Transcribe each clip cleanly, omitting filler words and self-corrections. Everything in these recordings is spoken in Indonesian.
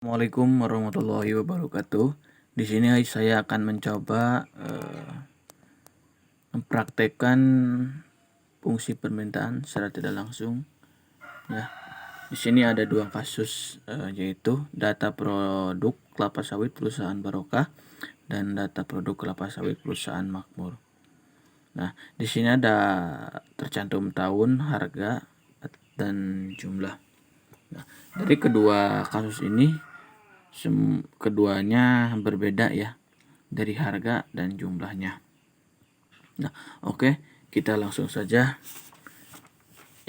Assalamualaikum warahmatullahi wabarakatuh. Di sini saya akan mencoba mempraktekkan fungsi permintaan secara tidak langsung. Ya, di sini ada dua kasus yaitu data produk kelapa sawit perusahaan Barokah dan data produk kelapa sawit perusahaan Makmur. Nah, di sini ada tercantum tahun, harga, dan jumlah. Nah, dari kedua kasus ini keduanya berbeda ya dari harga dan jumlahnya. Nah, oke, kita langsung saja,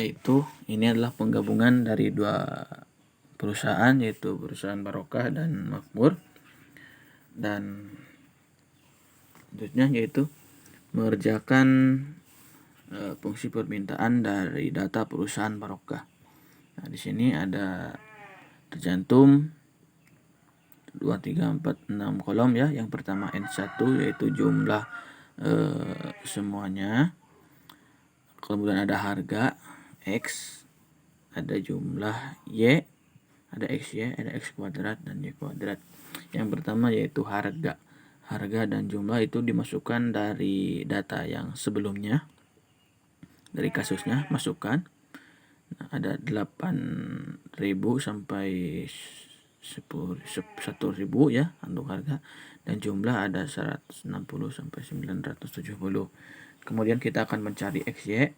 yaitu ini adalah penggabungan dari dua perusahaan, yaitu perusahaan Barokah dan Makmur, dan selanjutnya yaitu mengerjakan fungsi permintaan dari data perusahaan Barokah. Nah, di sini ada tercantum 2, 3, 4, 6 kolom ya. Yang pertama N1 yaitu jumlah semuanya. Kemudian ada harga X, ada jumlah Y, ada XY, ada X kuadrat dan Y kuadrat. Yang pertama yaitu harga. Harga dan jumlah itu dimasukkan dari data yang sebelumnya, dari kasusnya masukkan. Nah, ada 8.000 sampai 1.000 ya untuk harga, dan jumlah ada 160 sampai 970. Kemudian kita akan mencari XY.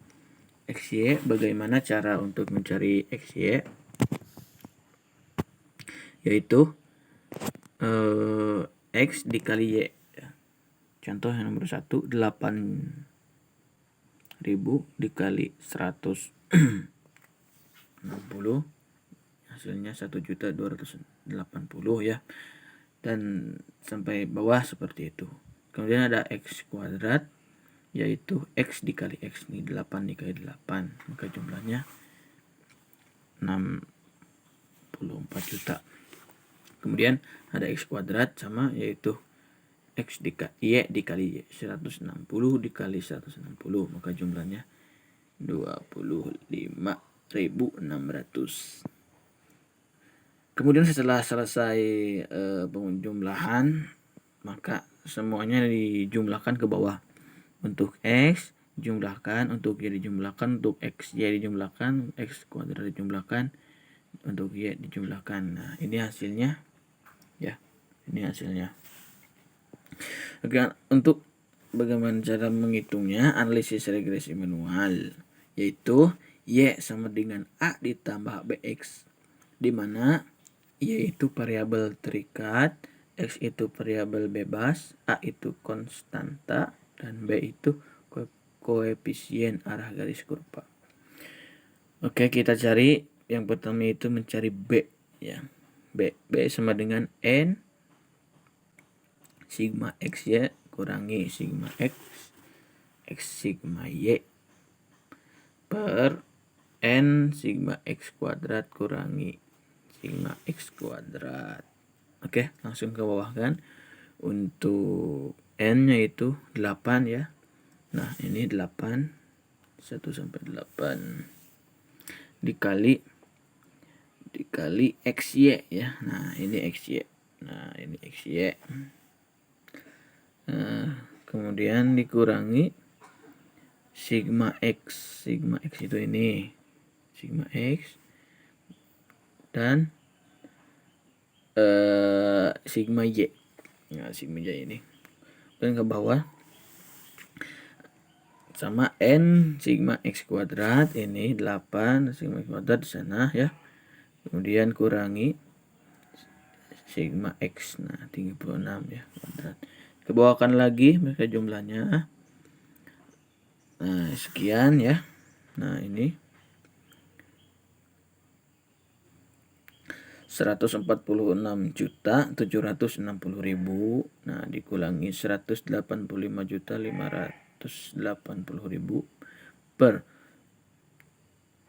Bagaimana cara untuk mencari XY? Yaitu X dikali Y. Contoh yang nomor 1, 8.000 dikali 160, hasilnya 1.280 ya, dan sampai bawah seperti itu. Kemudian ada X kuadrat, yaitu X dikali X, ini 8 dikali 8, maka jumlahnya 64 juta. Kemudian ada X kuadrat sama, yaitu X dikali Y dikali Y, 160 dikali 160, maka jumlahnya 25.600. Kemudian setelah selesai penjumlahan, maka semuanya dijumlahkan ke bawah. Untuk X jumlahkan, untuk Y dijumlahkan, untuk XY dijumlahkan, X kuadrat dijumlahkan, untuk Y dijumlahkan. Nah, ini hasilnya ya. Ini hasilnya. Oke, untuk bagaimana cara menghitungnya, analisis regresi manual, yaitu Y sama dengan A ditambah BX, di mana Y itu variabel terikat, X itu variabel bebas, A itu konstanta, dan B itu koefisien arah garis kurva. Oke, kita cari yang pertama itu mencari B ya. B sama dengan N sigma XY kurangi sigma X sigma Y per N sigma X kuadrat kurangi sigma X kuadrat. Oke, langsung ke bawah kan. Untuk N nya itu 8 ya. Nah, ini 8, 1 sampai 8 dikali XY ya. Nah, ini XY. Nah, ini XY. Kemudian dikurangi sigma X. Sigma X itu ini. Sigma X dan sigma Y. Nah, sigma Y ini. Dan ke bawah sama N sigma X kuadrat, ini 8 sigma X kuadrat di sana ya. Kemudian kurangi sigma X, nah 36 ya kuadrat. Kebawakan lagi mereka jumlahnya. Nah, sekian ya. Nah, ini 146.760.000. Nah, dikurangi 185.580.000 per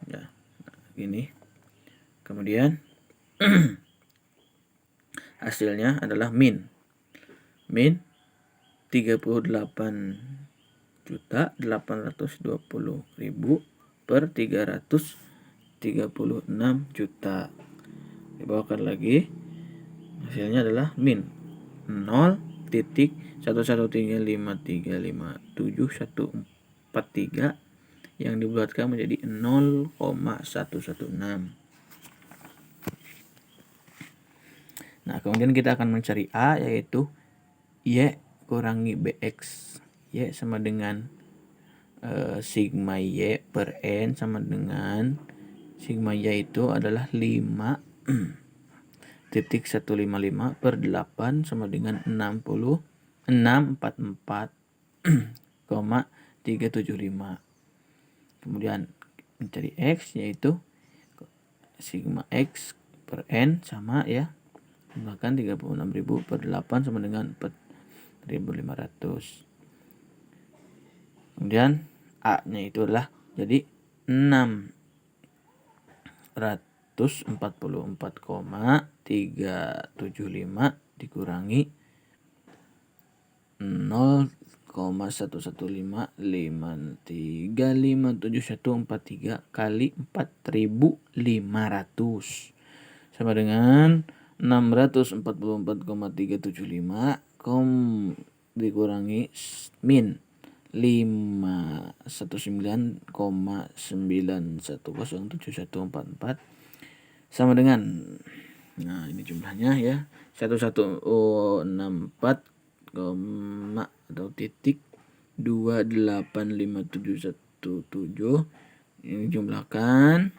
ya. Nah, gini. Kemudian hasilnya adalah min 38.820.000 per 336 juta. Dibawakan lagi Hasilnya adalah min 0,113535714 yang dibulatkan menjadi 0,116. Nah, kemudian kita akan mencari A, yaitu Y kurangi BX. Y sama dengan sigma Y per N sama dengan sigma Y itu adalah 5,155 per 8 sama dengan 6644,375. Kemudian mencari X, yaitu sigma X per N sama ya, bahkan 36.000 per 8 sama dengan 4.500. Kemudian A-nya itu adalah jadi 644,375 dikurangi 0,115535743 kali 4.500 sama dengan 644,375 dikurangi min 519,910714 sama dengan, nah ini jumlahnya ya, 1164, atau titik 2857117 ini jumlahkan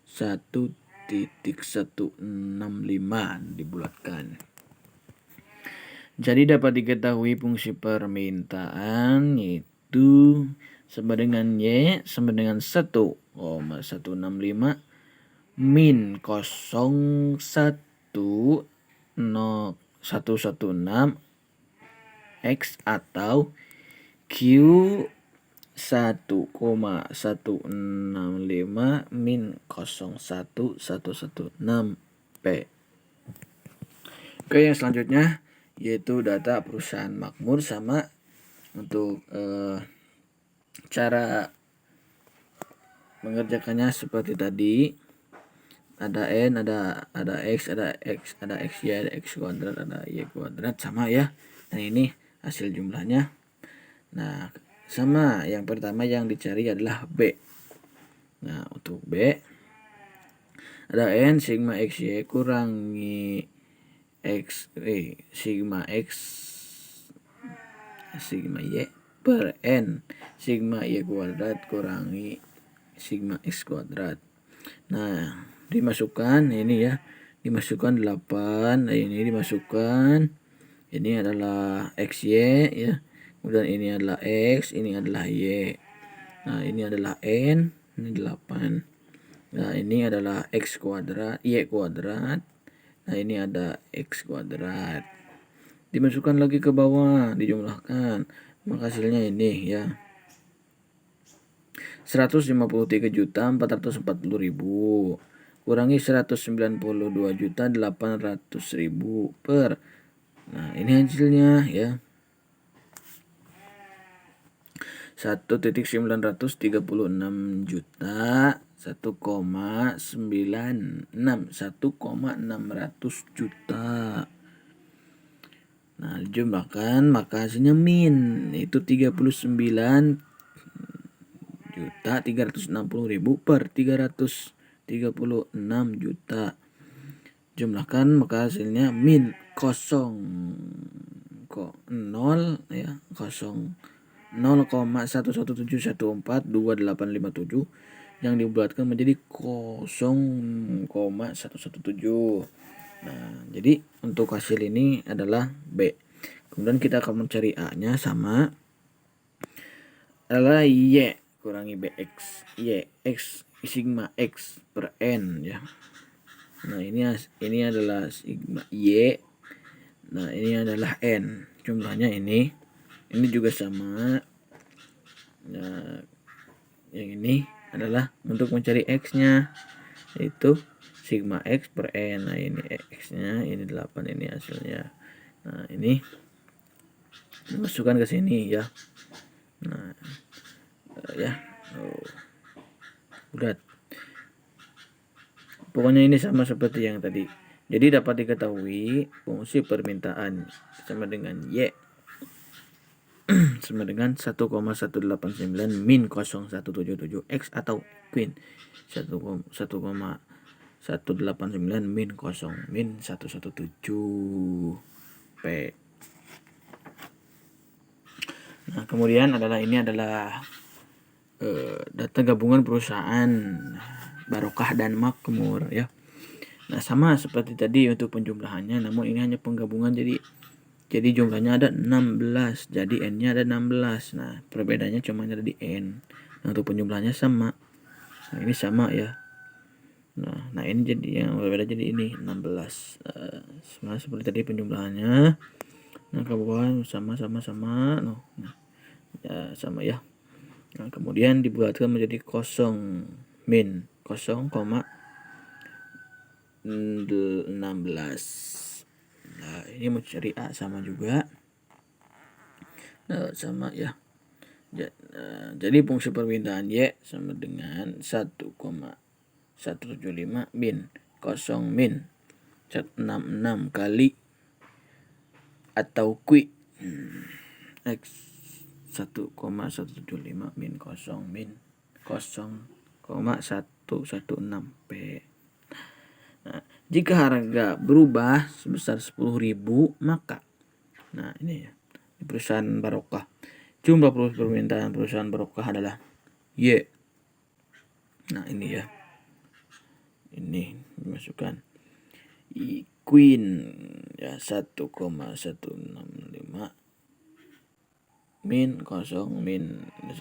1,165 dibulatkan. Jadi dapat diketahui fungsi permintaan yaitu sama dengan Y sama dengan 1,165 min 0,116 X atau Q 1,165 min 0,1116 P. Oke, yang selanjutnya yaitu data perusahaan makmur. Sama untuk cara mengerjakannya seperti tadi, ada N, ada X, ada XY, ada X kuadrat, ada Y kuadrat, sama ya. Nah, ini hasil jumlahnya. Nah, sama yang pertama yang dicari adalah B. Nah, untuk B ada N sigma XY kurangi sigma Y per N sigma Y kuadrat kurangi sigma X kuadrat. Nah, dimasukkan ini ya, dimasukkan 8, nah ini dimasukkan, ini adalah XY ya, kemudian ini adalah X, ini adalah Y. Nah, ini adalah N, ini 8. Nah, ini adalah X kuadrat, Y kuadrat. Nah, ini ada X kuadrat. Dimasukkan lagi ke bawah, dijumlahkan. Maka hasilnya ini ya, 153.440.000 kurangi 192.800.000 per. Nah, ini hasilnya ya, 1,936 juta 1,600 juta. Nah, dijumlahkan maka hasilnya min itu 39.360.000 per 336 juta. Jumlahkan maka hasilnya min 0,0 ya, 0,117142857 yang dibulatkan menjadi 0,117. Nah, jadi untuk hasil ini adalah B. Kemudian kita akan mencari A-nya, sama adalah Y kurangi BX. Y X sigma X per N ya. Nah, ini adalah sigma Y. Nah, ini adalah N. Jumlahnya ini juga sama. Nah, yang ini adalah untuk mencari X-nya, yaitu sigma X per N. Nah, ini X-nya, ini 8, ini hasilnya. Nah, ini dimasukkan ke sini ya. Nah, ya. Bulat. Pokoknya ini sama seperti yang tadi. Jadi dapat diketahui fungsi permintaan sama dengan Y sama dengan 1,189 min 0177 X atau Queen 1,189 min 117 P. Nah, kemudian ini adalah data gabungan perusahaan Barokah dan Makmur ya. Nah, sama seperti tadi untuk penjumlahannya, namun ini hanya penggabungan, jadi jumlahnya ada 16, jadi N-nya ada 16. Nah, perbedaannya cuma ada di N. Nah, untuk penjumlahannya sama. Nah, ini sama ya. Nah ini jadi yang berbeda, jadi ini 16. Sama seperti tadi penjumlahannya. Nah, ke bawah sama. Nah, ya sama ya. Nah, kemudian dibuatkan menjadi kosong min 0,16. Nah, ini mencari A sama juga. Nah, sama ya. Jadi fungsi permintaan Y sama dengan 1,175 min 0 min 66 kali atau Q X 1,175 min 0 min 0,116 P. Nah, jika harga berubah sebesar 10.000, maka ini ya, di perusahaan Barokah jumlah permintaan perusahaan Barokah adalah Y. Nah, ini ya. Ini dimasukkan Queen ya 1,165 min 0 min 16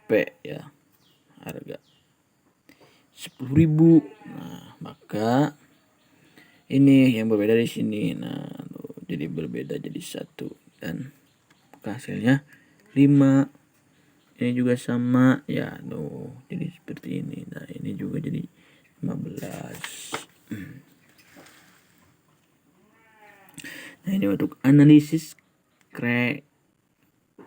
P ya, harga 10.000. Nah, maka ini yang berbeda di sini. Nah, jadi berbeda jadi 1 dan hasilnya 5. Ini juga sama ya, jadi seperti ini. Nah, ini juga jadi 15. Nah, ini untuk analisis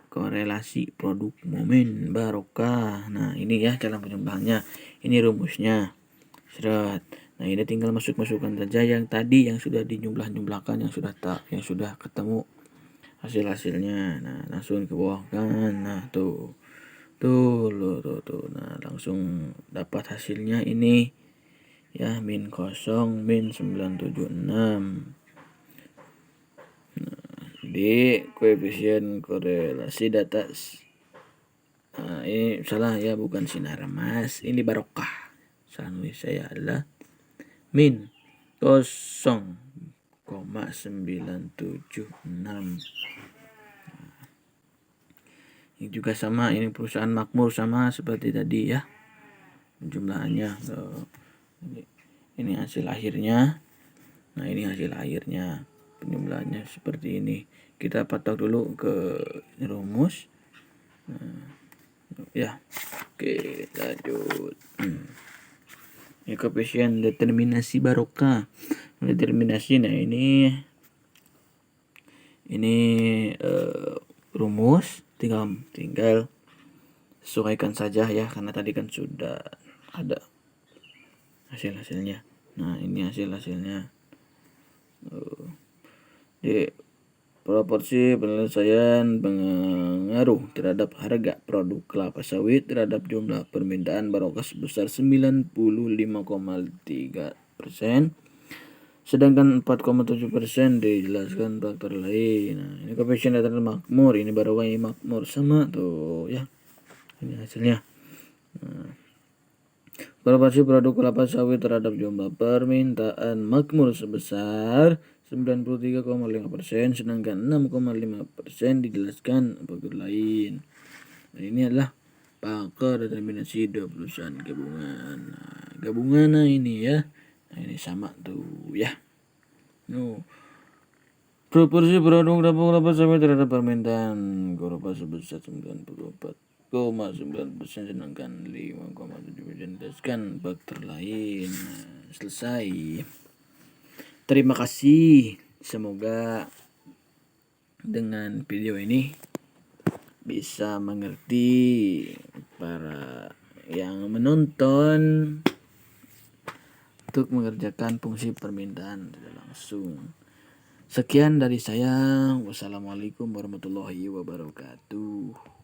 korelasi produk momen Barokah. Nah, ini ya cara penjumlahannya. Ini rumusnya. Seret. Nah, ini tinggal masukkan saja yang tadi yang sudah dijumlah-jumlahkan, yang sudah ketemu hasilnya. Nah, langsung ke bawah kan. Nah, tuh. Nah, langsung dapat hasilnya ini ya, min 0 min 976. Di koefisien korelasi data. Nah, ini salah ya, bukan sinar mas, ini Barokah. Salah nulis saya adalah min 0,976. Ini juga sama, ini perusahaan Makmur sama seperti tadi ya jumlahannya. Ini hasil akhirnya. Nah, ini hasil akhirnya, penjumlahannya seperti ini. Kita patok dulu ke rumus. Ya, oke, lanjut. Ini koefisien determinasi Barokah. Determinasi, nah ini rumus, tinggal sesuaikan saja ya, karena tadi kan sudah ada hasilnya. Nah, ini hasilnya. Di proporsi penyelesaian pengaruh terhadap harga produk kelapa sawit terhadap jumlah permintaan Barokah sebesar 95,3%, sedangkan 4,7% dijelaskan faktor lain. Nah, ini koefisien data Makmur, ini Barokah, ini Makmur, sama tuh ya. Ini hasilnya. Nah, proporsi produk kelapa sawit terhadap jumlah permintaan Makmur sebesar 93,5%, sedangkan 6,5% dijelaskan faktor lain. Nah, ini adalah faktor determinasi dua perusahaan gabungan. Nah, gabungan ini ya. Nah, ini sama tuh ya. Proporsi produk kelapa sawit terhadap permintaan kelapa sebesar 94,9%, sedangkan 5,7% dijelaskan faktor lain. Nah, selesai. Terima kasih. Semoga dengan video ini bisa mengerti para yang menonton untuk mengerjakan fungsi permintaan tidak langsung. Sekian dari saya. Wassalamualaikum warahmatullahi wabarakatuh.